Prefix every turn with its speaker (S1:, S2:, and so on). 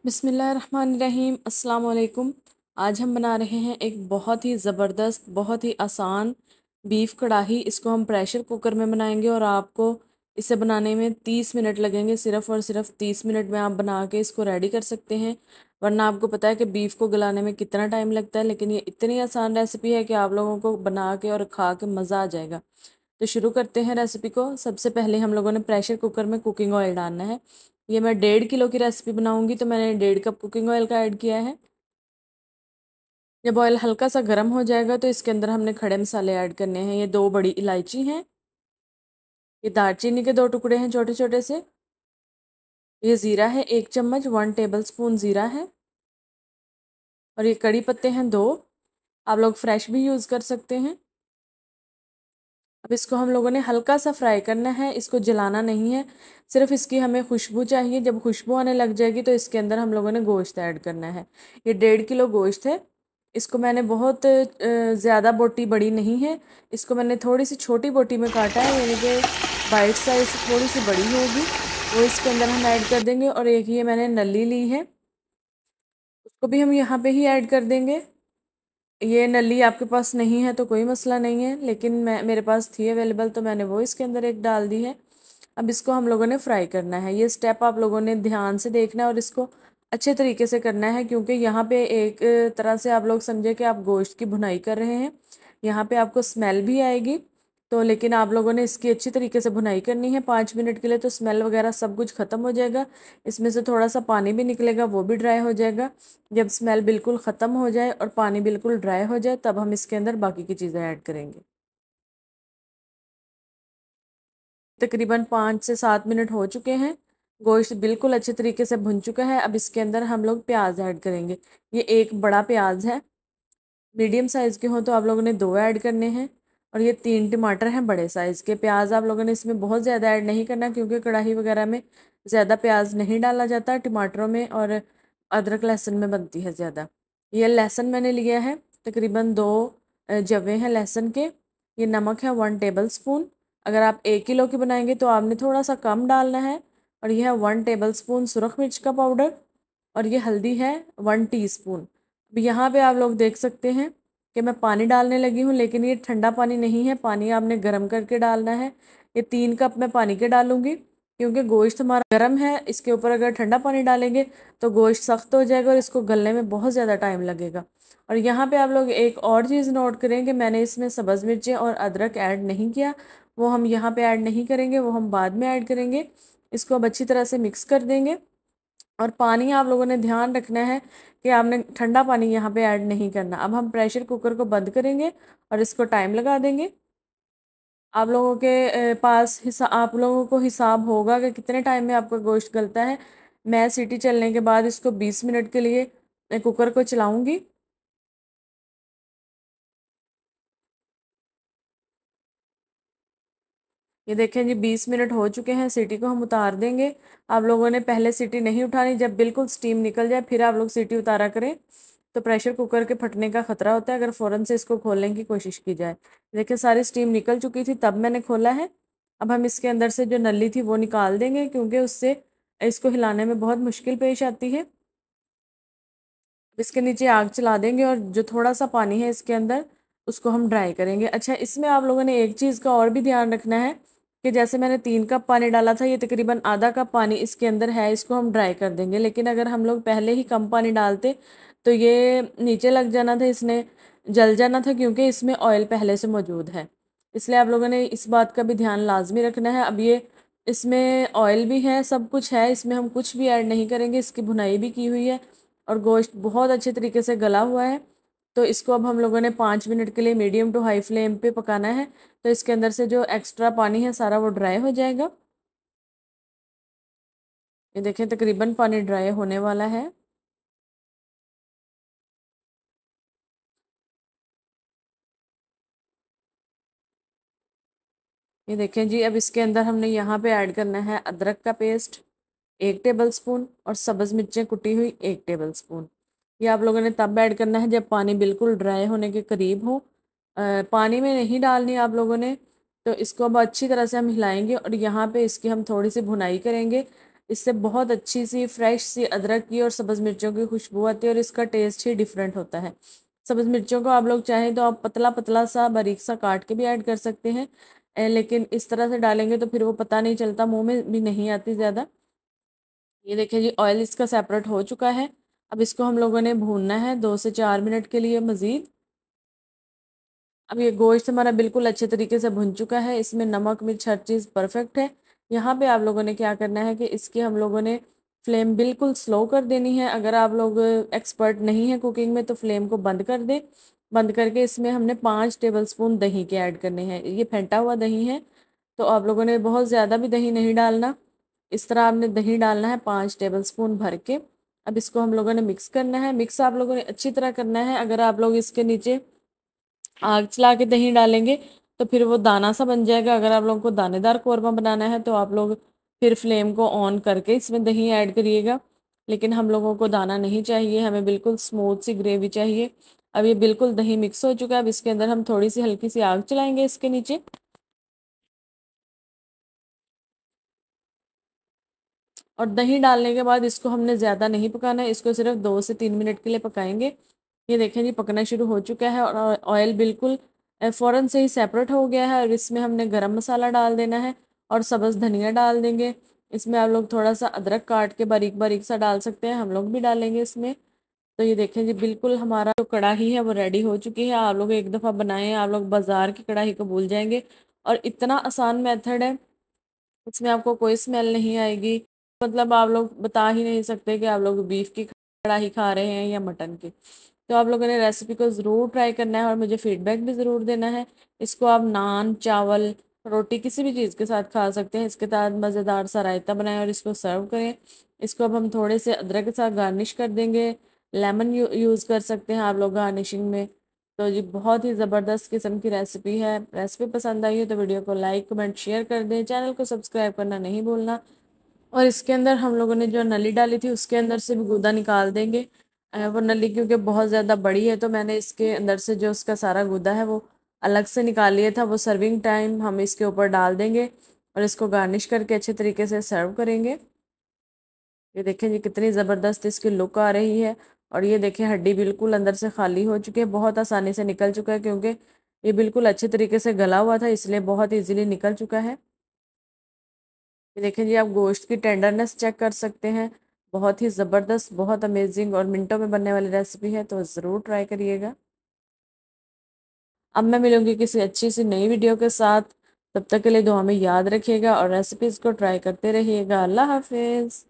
S1: बिस्मिल्लाहिर्रहमानिर्रहीम अस्सलाम वालेकुम। आज हम बना रहे हैं एक बहुत ही ज़बरदस्त, बहुत ही आसान बीफ कढ़ाई। इसको हम प्रेशर कुकर में बनाएंगे और आपको इसे बनाने में 30 मिनट लगेंगे। सिर्फ़ और सिर्फ 30 मिनट में आप बना के इसको रेडी कर सकते हैं। वरना आपको पता है कि बीफ को गलाने में कितना टाइम लगता है, लेकिन ये इतनी आसान रेसिपी है कि आप लोगों को बना के और खा के मज़ा आ जाएगा। तो शुरू करते हैं रेसिपी को। सबसे पहले हम लोगों ने प्रेशर कुकर में कुकिंग ऑयल डालना है। ये मैं 1.5 किलो की रेसिपी बनाऊंगी तो मैंने 1.5 कप कुकिंग ऑयल का ऐड किया है। जब ऑयल हल्का सा गर्म हो जाएगा तो इसके अंदर हमने खड़े मसाले ऐड करने हैं। ये 2 बड़ी इलायची हैं, ये दालचीनी के 2 टुकड़े हैं छोटे छोटे से, ये ज़ीरा है 1 चम्मच, 1 टेबल स्पून ज़ीरा है, और ये कड़ी पत्ते हैं 2। आप लोग फ्रेश भी यूज़ कर सकते हैं। अब इसको हम लोगों ने हल्का सा फ्राई करना है, इसको जलाना नहीं है, सिर्फ इसकी हमें खुशबू चाहिए। जब खुशबू आने लग जाएगी तो इसके अंदर हम लोगों ने गोश्त ऐड करना है। ये 1.5 किलो गोश्त है। इसको मैंने बहुत ज़्यादा बोटी बड़ी नहीं है, इसको मैंने थोड़ी सी छोटी बोटी में काटा है, यानी कि बाइट साइज़ थोड़ी सी बड़ी होगी, वो इसके अंदर हम ऐड कर देंगे। और एक ये मैंने नली ली है, उसको भी हम यहाँ पे ही ऐड कर देंगे। ये नली आपके पास नहीं है तो कोई मसला नहीं है, लेकिन मेरे पास थी अवेलेबल तो मैंने वो इसके अंदर एक डाल दी है। अब इसको हम लोगों ने फ्राई करना है। ये स्टेप आप लोगों ने ध्यान से देखना है और इसको अच्छे तरीके से करना है, क्योंकि यहाँ पे एक तरह से आप लोग समझे कि आप गोश्त की भुनाई कर रहे हैं। यहाँ पे आपको स्मेल भी आएगी, तो लेकिन आप लोगों ने इसकी अच्छी तरीके से भुनाई करनी है 5 मिनट के लिए, तो स्मेल वगैरह सब कुछ ख़त्म हो जाएगा। इसमें से थोड़ा सा पानी भी निकलेगा, वो भी ड्राई हो जाएगा। जब स्मेल बिल्कुल ख़त्म हो जाए और पानी बिल्कुल ड्राई हो जाए तब हम इसके अंदर बाकी की चीज़ें ऐड करेंगे। तकरीबन 5 से 7 मिनट हो चुके हैं, गोश्त बिल्कुल अच्छे तरीके से भुन चुका है। अब इसके अंदर हम लोग प्याज ऐड करेंगे। ये एक बड़ा प्याज है, मीडियम साइज़ के हो तो आप लोगों ने 2 ऐड करने हैं, और ये 3 टमाटर हैं बड़े साइज़ के। प्याज आप लोगों ने इसमें बहुत ज़्यादा ऐड नहीं करना, क्योंकि कढ़ाई वगैरह में ज़्यादा प्याज नहीं डाला जाता, टमाटरों में और अदरक लहसुन में बनती है ज़्यादा। ये लहसुन मैंने लिया है तकरीबन 2 जवे हैं लहसुन के। ये नमक है 1 टेबल स्पून। अगर आप 1 किलो की बनाएंगे तो आपने थोड़ा सा कम डालना है। और यह है 1 टेबल स्पून सुरख मिर्च का पाउडर, और ये हल्दी है 1 टीस्पून। अब यहाँ पे आप लोग देख सकते हैं कि मैं पानी डालने लगी हूँ, लेकिन ये ठंडा पानी नहीं है, पानी आपने गर्म करके डालना है। ये 3 कप मैं पानी के डालूंगी, क्योंकि गोश्त हमारा गर्म है। इसके ऊपर अगर ठंडा पानी डालेंगे तो गोश्त सख्त हो जाएगा और इसको गलने में बहुत ज़्यादा टाइम लगेगा। और यहाँ पे आप लोग एक और चीज़ नोट करें कि मैंने इसमें सब्ज़ मिर्चें और अदरक ऐड नहीं किया, वो हम यहाँ पे ऐड नहीं करेंगे, वो हम बाद में ऐड करेंगे। इसको अब अच्छी तरह से मिक्स कर देंगे। और पानी आप लोगों ने ध्यान रखना है कि आपने ठंडा पानी यहाँ पे ऐड नहीं करना। अब हम प्रेशर कुकर को बंद करेंगे और इसको टाइम लगा देंगे। आप लोगों के आप लोगों को हिसाब होगा कि कितने टाइम में आपका गोश्त गलता है। मैं सीटी चलने के बाद इसको 20 मिनट के लिए कुकर को चलाऊंगी। ये देखें जी, 20 मिनट हो चुके हैं, सीटी को हम उतार देंगे। आप लोगों ने पहले सीटी नहीं उठानी, जब बिल्कुल स्टीम निकल जाए फिर आप लोग सीटी उतारा करें, तो प्रेशर कुकर के फटने का खतरा होता है अगर फ़ौरन से इसको खोलने की कोशिश की जाए। देखिए सारी स्टीम निकल चुकी थी तब मैंने खोला है। अब हम इसके अंदर से जो नली थी वो निकाल देंगे, क्योंकि उससे इसको हिलाने में बहुत मुश्किल पेश आती है। इसके नीचे आग चला देंगे और जो थोड़ा सा पानी है इसके अंदर उसको हम ड्राई करेंगे। अच्छा, इसमें आप लोगों ने एक चीज़ का और भी ध्यान रखना है कि जैसे मैंने 3 कप पानी डाला था, ये तकरीबन आधा कप पानी इसके अंदर है, इसको हम ड्राई कर देंगे। लेकिन अगर हम लोग पहले ही कम पानी डालते तो ये नीचे लग जाना था, इसने जल जाना था, क्योंकि इसमें ऑयल पहले से मौजूद है। इसलिए आप लोगों ने इस बात का भी ध्यान लाजमी रखना है। अब ये इसमें ऑयल भी है, सब कुछ है, इसमें हम कुछ भी ऐड नहीं करेंगे, इसकी भुनाई भी की हुई है और गोश्त बहुत अच्छे तरीके से गला हुआ है। तो इसको अब हम लोगों ने 5 मिनट के लिए मीडियम टू हाई फ्लेम पे पकाना है, तो इसके अंदर से जो एक्स्ट्रा पानी है सारा वो ड्राई हो जाएगा। ये देखें तकरीबन पानी ड्राई होने वाला है। ये देखें जी, अब इसके अंदर हमने यहाँ पे ऐड करना है अदरक का पेस्ट 1 टेबल स्पून, और सब्ज़ मिर्चें कुटी हुई 1 टेबल स्पून। ये आप लोगों ने तब ऐड करना है जब पानी बिल्कुल ड्राई होने के करीब हो। पानी में नहीं डालनी आप लोगों ने। तो इसको अब अच्छी तरह से हम हिलाएंगे और यहाँ पे इसकी हम थोड़ी सी भुनाई करेंगे। इससे बहुत अच्छी सी फ्रेश सी अदरक की और सब्ज़ मिर्चों की खुशबू आती है और इसका टेस्ट ही डिफरेंट होता है। सब्ज़ मिर्चों को आप लोग चाहें तो आप पतला-पतला सा बारीक सा काट के भी ऐड कर सकते हैं। लेकिन इस तरह से डालेंगे तो फिर वो पता नहीं चलता, मुँह में भी नहीं आती ज़्यादा। ये देखिए जी, ऑयल इसका सेपरेट हो चुका है। अब इसको हम लोगों ने भूनना है 2 से 4 मिनट के लिए मज़ीद। अब ये गोश्त हमारा बिल्कुल अच्छे तरीके से भुन चुका है, इसमें नमक, मिर्च हर चीज़ परफेक्ट है। यहाँ पे आप लोगों ने क्या करना है कि इसकी हम लोगों ने फ्लेम बिल्कुल स्लो कर देनी है। अगर आप लोग एक्सपर्ट नहीं हैं कुकिंग में तो फ्लेम को बंद कर दें। बंद करके इसमें हमने 5 टेबलस्पून दही के ऐड करने हैं। ये फेंटा हुआ दही है, तो आप लोगों ने बहुत ज़्यादा भी दही नहीं डालना। इस तरह आपने दही डालना है 5 टेबलस्पून भर के। अब इसको हम लोगों ने मिक्स करना है। मिक्स आप लोगों ने अच्छी तरह करना है। अगर आप लोग इसके नीचे आग चला के दही डालेंगे तो फिर वो दाना सा बन जाएगा। अगर आप लोगों को दानेदार कौरमा बनाना है तो आप लोग फिर फ्लेम को ऑन करके इसमें दही ऐड करिएगा। लेकिन हम लोगों को दाना नहीं चाहिए, हमें बिल्कुल स्मूथ सी ग्रेवी चाहिए। अब ये बिल्कुल दही मिक्स हो चुका है। अब इसके अंदर हम थोड़ी सी हल्की सी आग चलाएंगे इसके नीचे, और दही डालने के बाद इसको हमने ज़्यादा नहीं पकाना है, इसको सिर्फ 2 से 3 मिनट के लिए पकाएंगे। ये देखें जी, पकना शुरू हो चुका है और ऑयल बिल्कुल फ़ौरन से ही सेपरेट हो गया है। और इसमें हमने गरम मसाला डाल देना है और सब्ज़ धनिया डाल देंगे। इसमें आप लोग थोड़ा सा अदरक काट के बारीक बारीक सा डाल सकते हैं, हम लोग भी डालेंगे इसमें। तो ये देखें जी, बिल्कुल हमारा जो कढ़ाई है वो रेडी हो चुकी है। आप लोग एक दफ़ा बनाएं, आप लोग बाज़ार की कढ़ाई को भूल जाएंगे। और इतना आसान मेथड है, इसमें आपको कोई स्मेल नहीं आएगी। मतलब आप लोग बता ही नहीं सकते कि आप लोग बीफ की कढ़ाई खा रहे हैं या मटन की। तो आप लोगों ने रेसिपी को ज़रूर ट्राई करना है और मुझे फीडबैक भी ज़रूर देना है। इसको आप नान, चावल, रोटी किसी भी चीज़ के साथ खा सकते हैं। इसके साथ मज़ेदार सा रायता बनाएं और इसको सर्व करें। इसको अब हम थोड़े से अदरक के साथ गार्निश कर देंगे। लेमन यूज़ कर सकते हैं आप लोग गार्निशिंग में। तो जी, बहुत ही ज़बरदस्त किस्म की रेसिपी है। रेसिपी पसंद आई हो तो वीडियो को लाइक, कमेंट, शेयर कर दें। चैनल को सब्सक्राइब करना नहीं भूलना। और इसके अंदर हम लोगों ने जो नली डाली थी उसके अंदर से भी गूदा निकाल देंगे। वो नली क्योंकि बहुत ज़्यादा बड़ी है तो मैंने इसके अंदर से जो उसका सारा गूदा है वो अलग से निकाल लिया था। वो सर्विंग टाइम हम इसके ऊपर डाल देंगे और इसको गार्निश करके अच्छे तरीके से सर्व करेंगे। ये देखें जी, कितनी ज़बरदस्त इसकी लुक आ रही है। और ये देखें, हड्डी बिल्कुल अंदर से खाली हो चुकी है, बहुत आसानी से निकल चुका है क्योंकि ये बिल्कुल अच्छे तरीके से गला हुआ था, इसलिए बहुत ईजीली निकल चुका है। ये देखें जी, आप गोश्त की टेंडरनेस चेक कर सकते हैं। बहुत ही ज़बरदस्त, बहुत अमेजिंग और मिनटों में बनने वाली रेसिपी है, तो ज़रूर ट्राई करिएगा। अब मैं मिलूंगी किसी अच्छी सी नई वीडियो के साथ। तब तक के लिए दुआ में याद रखिएगा और रेसिपीज़ को ट्राई करते रहिएगा। अल्लाह हाफिज़।